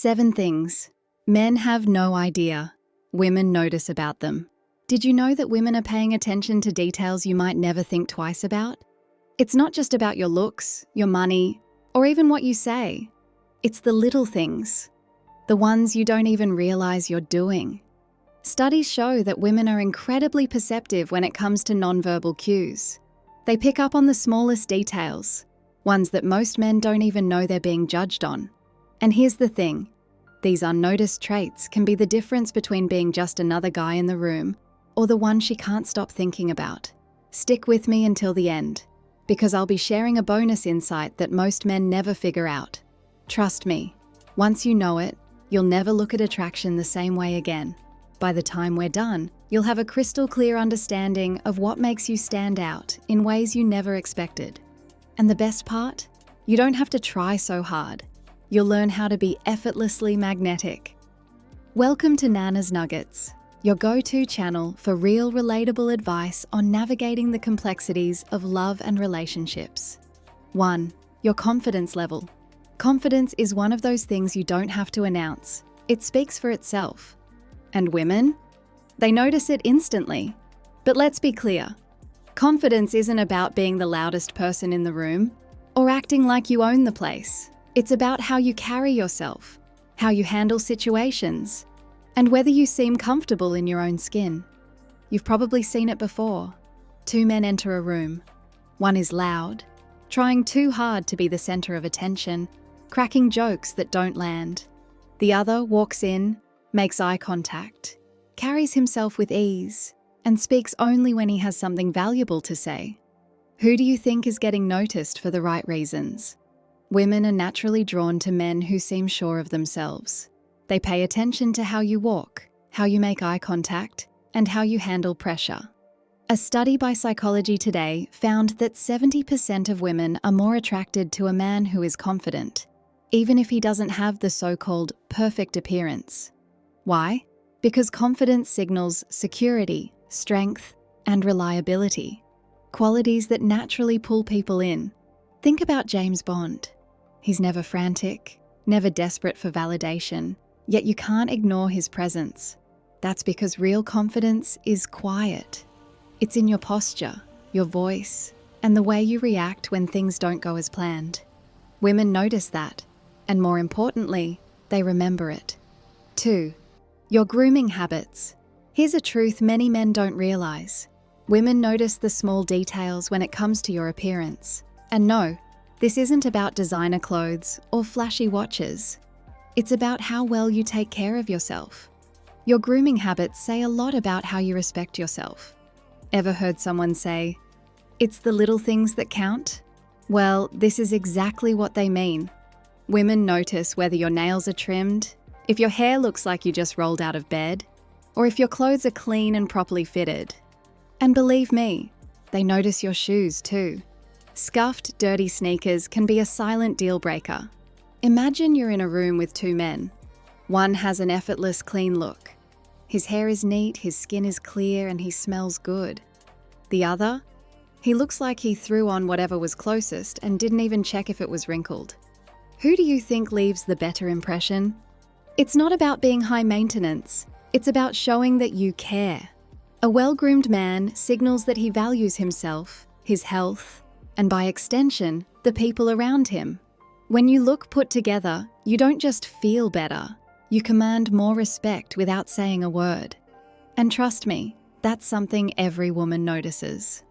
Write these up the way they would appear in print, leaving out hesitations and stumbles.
7 things men have no idea women notice about them. Did you know that women are paying attention to details you might never think twice about? It's not just about your looks, your money, or even what you say. It's the little things, the ones you don't even realize you're doing. Studies show that women are incredibly perceptive when it comes to nonverbal cues. They pick up on the smallest details, ones that most men don't even know they're being judged on. And here's the thing, these unnoticed traits can be the difference between being just another guy in the room or the one she can't stop thinking about. Stick with me until the end, because I'll be sharing a bonus insight that most men never figure out. Trust me, once you know it, you'll never look at attraction the same way again. By the time we're done, you'll have a crystal clear understanding of what makes you stand out in ways you never expected. And the best part? You don't have to try so hard. You'll learn how to be effortlessly magnetic. Welcome to Nana's Nuggets, your go-to channel for real, relatable advice on navigating the complexities of love and relationships. 1. Your confidence level. Confidence is one of those things you don't have to announce. It speaks for itself. And women? They notice it instantly. But let's be clear. Confidence isn't about being the loudest person in the room or acting like you own the place. It's about how you carry yourself, how you handle situations, and whether you seem comfortable in your own skin. You've probably seen it before. 2 men enter a room. One is loud, trying too hard to be the center of attention, cracking jokes that don't land. The other walks in, makes eye contact, carries himself with ease, and speaks only when he has something valuable to say. Who do you think is getting noticed for the right reasons? Women are naturally drawn to men who seem sure of themselves. They pay attention to how you walk, how you make eye contact, and how you handle pressure. A study by Psychology Today found that 70% of women are more attracted to a man who is confident, even if he doesn't have the so-called perfect appearance. Why? Because confidence signals security, strength, and reliability, qualities that naturally pull people in. Think about James Bond. He's never frantic, never desperate for validation, yet you can't ignore his presence. That's because real confidence is quiet. It's in your posture, your voice, and the way you react when things don't go as planned. Women notice that, and more importantly, they remember it. 2. Your grooming habits. Here's a truth many men don't realize. Women notice the small details when it comes to your appearance. And no, this isn't about designer clothes or flashy watches. It's about how well you take care of yourself. Your grooming habits say a lot about how you respect yourself. Ever heard someone say, "It's the little things that count"? Well, this is exactly what they mean. Women notice whether your nails are trimmed, if your hair looks like you just rolled out of bed, or if your clothes are clean and properly fitted. And believe me, they notice your shoes too. Scuffed, dirty sneakers can be a silent deal breaker. Imagine you're in a room with 2 men. One has an effortless, clean look. His hair is neat, his skin is clear, and he smells good. The other? He looks like he threw on whatever was closest and didn't even check if it was wrinkled. Who do you think leaves the better impression? It's not about being high maintenance. It's about showing that you care. A well-groomed man signals that he values himself, his health, and by extension, the people around him. When you look put together, you don't just feel better, you command more respect without saying a word. And trust me, that's something every woman notices.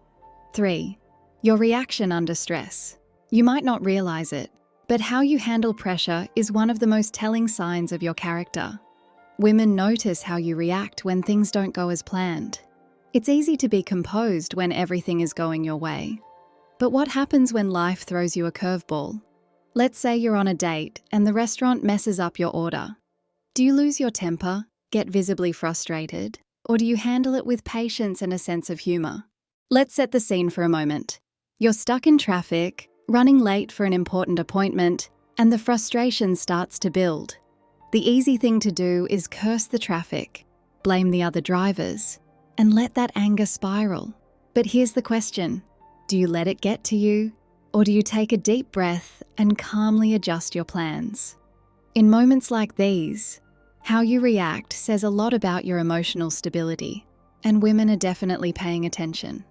3. Your reaction under stress. You might not realize it, but how you handle pressure is one of the most telling signs of your character. Women notice how you react when things don't go as planned. It's easy to be composed when everything is going your way. But what happens when life throws you a curveball? Let's say you're on a date and the restaurant messes up your order. Do you lose your temper, get visibly frustrated, or do you handle it with patience and a sense of humor? Let's set the scene for a moment. You're stuck in traffic, running late for an important appointment, and the frustration starts to build. The easy thing to do is curse the traffic, blame the other drivers, and let that anger spiral. But here's the question. Do you let it get to you, or do you take a deep breath and calmly adjust your plans? In moments like these, how you react says a lot about your emotional stability, and women are definitely paying attention.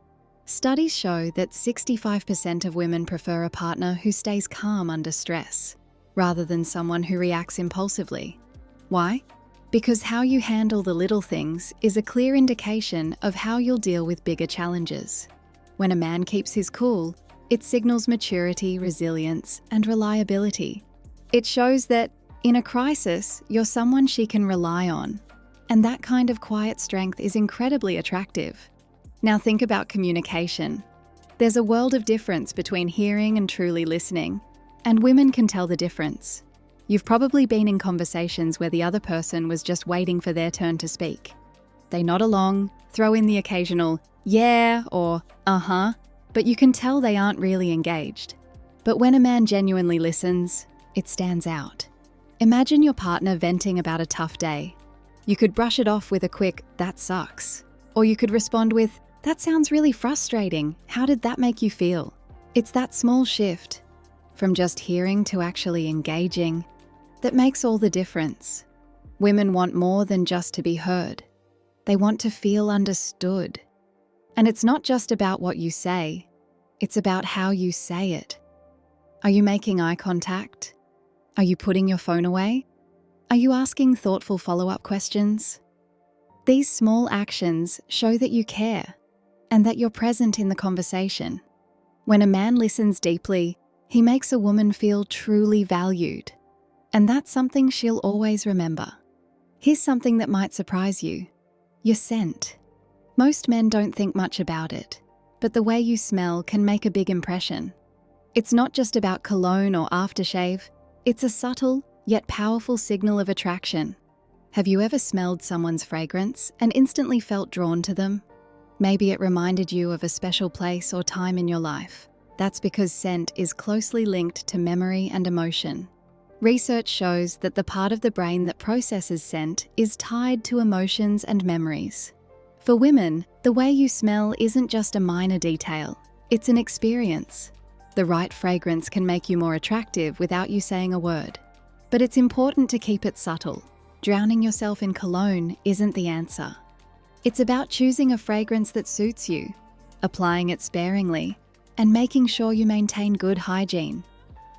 Studies show that 65% of women prefer a partner who stays calm under stress, rather than someone who reacts impulsively. Why? Because how you handle the little things is a clear indication of how you'll deal with bigger challenges. When a man keeps his cool, it signals maturity, resilience, and reliability. It shows that, in a crisis, you're someone she can rely on. And that kind of quiet strength is incredibly attractive. Now think about communication. There's a world of difference between hearing and truly listening, and women can tell the difference. You've probably been in conversations where the other person was just waiting for their turn to speak. They nod along, throw in the occasional yeah or uh-huh, but you can tell they aren't really engaged. But when a man genuinely listens, it stands out. Imagine your partner venting about a tough day. You could brush it off with a quick, "That sucks." Or you could respond with, "That sounds really frustrating. How did that make you feel?" It's that small shift, from just hearing to actually engaging, that makes all the difference. Women want more than just to be heard. They want to feel understood. And it's not just about what you say, it's about how you say it. Are you making eye contact? Are you putting your phone away? Are you asking thoughtful follow-up questions? These small actions show that you care and that you're present in the conversation. When a man listens deeply, he makes a woman feel truly valued. And that's something she'll always remember. Here's something that might surprise you. Your scent. Most men don't think much about it, but the way you smell can make a big impression. It's not just about cologne or aftershave, it's a subtle yet powerful signal of attraction. Have you ever smelled someone's fragrance and instantly felt drawn to them? Maybe it reminded you of a special place or time in your life. That's because scent is closely linked to memory and emotion. Research shows that the part of the brain that processes scent is tied to emotions and memories. For women, the way you smell isn't just a minor detail, it's an experience. The right fragrance can make you more attractive without you saying a word. But it's important to keep it subtle. Drowning yourself in cologne isn't the answer. It's about choosing a fragrance that suits you, applying it sparingly, and making sure you maintain good hygiene.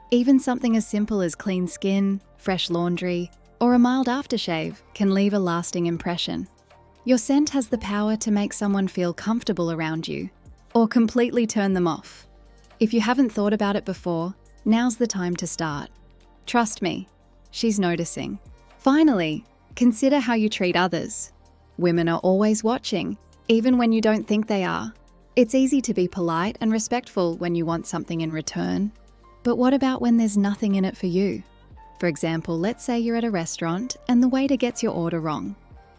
Even something as simple as clean skin, fresh laundry, or a mild aftershave can leave a lasting impression. Your scent has the power to make someone feel comfortable around you, or completely turn them off. If you haven't thought about it before, now's the time to start. Trust me, she's noticing. Finally, consider how you treat others. Women are always watching, even when you don't think they are. It's easy to be polite and respectful when you want something in return. But what about when there's nothing in it for you? For example, let's say you're at a restaurant and the waiter gets your order wrong.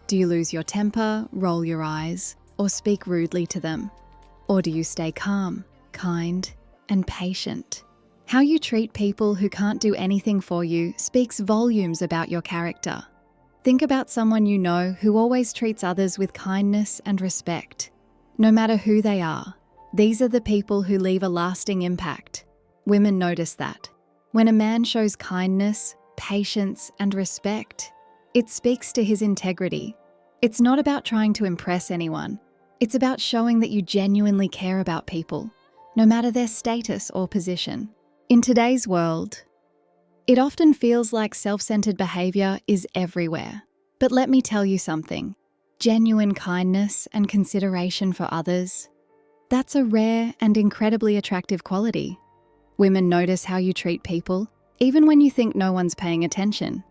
Do you lose your temper, roll your eyes, or speak rudely to them? Or do you stay calm, kind, and patient? How you treat people who can't do anything for you speaks volumes about your character. Think about someone you know who always treats others with kindness and respect. No matter who they are, these are the people who leave a lasting impact. Women notice that. When a man shows kindness, patience, and respect, it speaks to his integrity. It's not about trying to impress anyone. It's about showing that you genuinely care about people, no matter their status or position. In today's world, it often feels like self-centered behavior is everywhere. But let me tell you something. Genuine kindness and consideration for others, that's a rare and incredibly attractive quality. Women notice how you treat people, even when you think no one's paying attention.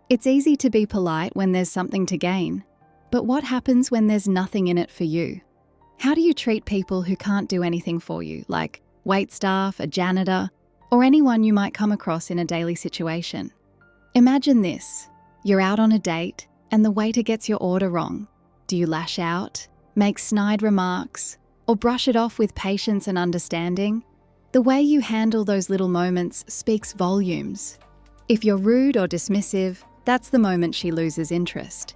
It's easy to be polite when there's something to gain, but what happens when there's nothing in it for you? How do you treat people who can't do anything for you, like waitstaff, a janitor, or anyone you might come across in a daily situation? Imagine this. You're out on a date, and the waiter gets your order wrong. Do you lash out, make snide remarks, or brush it off with patience and understanding? The way you handle those little moments speaks volumes. If you're rude or dismissive, that's the moment she loses interest.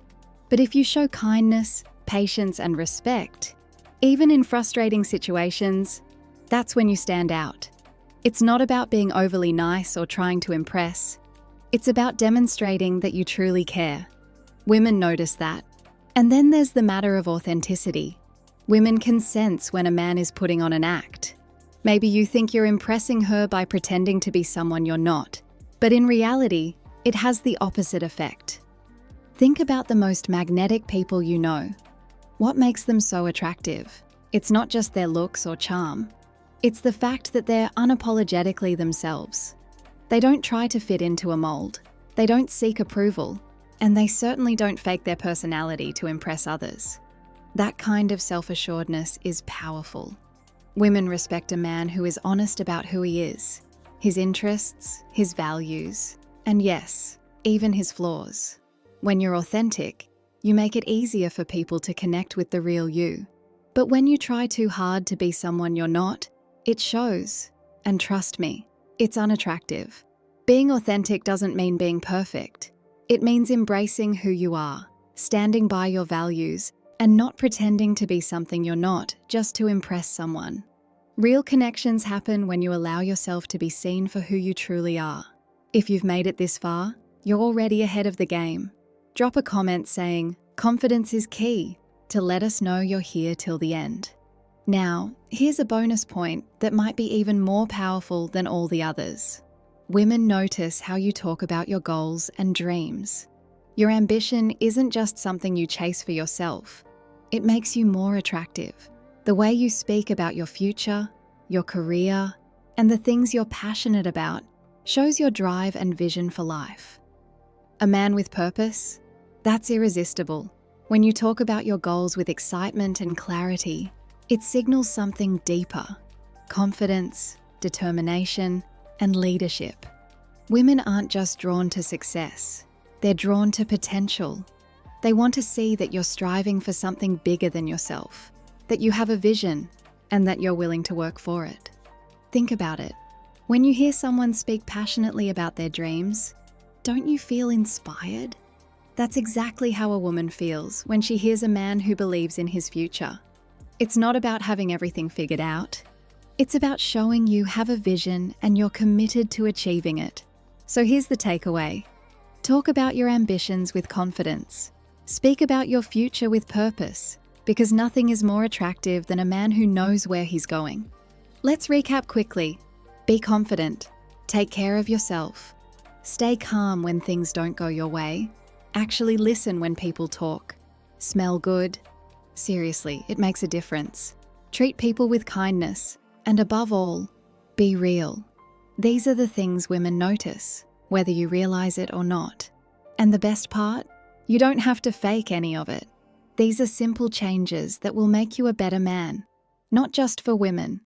But if you show kindness, patience, and respect, even in frustrating situations, that's when you stand out. It's not about being overly nice or trying to impress. It's about demonstrating that you truly care. Women notice that. And then there's the matter of authenticity. Women can sense when a man is putting on an act. Maybe you think you're impressing her by pretending to be someone you're not, but in reality, it has the opposite effect. Think about the most magnetic people you know. What makes them so attractive? It's not just their looks or charm. It's the fact that they're unapologetically themselves. They don't try to fit into a mold. They don't seek approval. And they certainly don't fake their personality to impress others. That kind of self-assuredness is powerful. Women respect a man who is honest about who he is, his interests, his values, and yes, even his flaws. When you're authentic, you make it easier for people to connect with the real you. But when you try too hard to be someone you're not, it shows. And trust me, it's unattractive. Being authentic doesn't mean being perfect. It means embracing who you are, standing by your values, and not pretending to be something you're not just to impress someone. Real connections happen when you allow yourself to be seen for who you truly are. If you've made it this far, you're already ahead of the game. Drop a comment saying, "Confidence is key," to let us know you're here till the end. Now, here's a bonus point that might be even more powerful than all the others. Women notice how you talk about your goals and dreams. Your ambition isn't just something you chase for yourself. It makes you more attractive. The way you speak about your future, your career, and the things you're passionate about shows your drive and vision for life. A man with purpose? That's irresistible. When you talk about your goals with excitement and clarity, it signals something deeper: confidence, determination, and leadership. Women aren't just drawn to success, they're drawn to potential. They want to see that you're striving for something bigger than yourself, that you have a vision, and that you're willing to work for it. Think about it. When you hear someone speak passionately about their dreams, don't you feel inspired? That's exactly how a woman feels when she hears a man who believes in his future. It's not about having everything figured out. It's about showing you have a vision and you're committed to achieving it. So here's the takeaway. Talk about your ambitions with confidence. Speak about your future with purpose, because nothing is more attractive than a man who knows where he's going. Let's recap quickly. Be confident. Take care of yourself. Stay calm when things don't go your way. Actually listen when people talk. Smell good. Seriously, it makes a difference. Treat people with kindness. And above all, be real. These are the things women notice, whether you realize it or not. And the best part? You don't have to fake any of it. These are simple changes that will make you a better man, not just for women,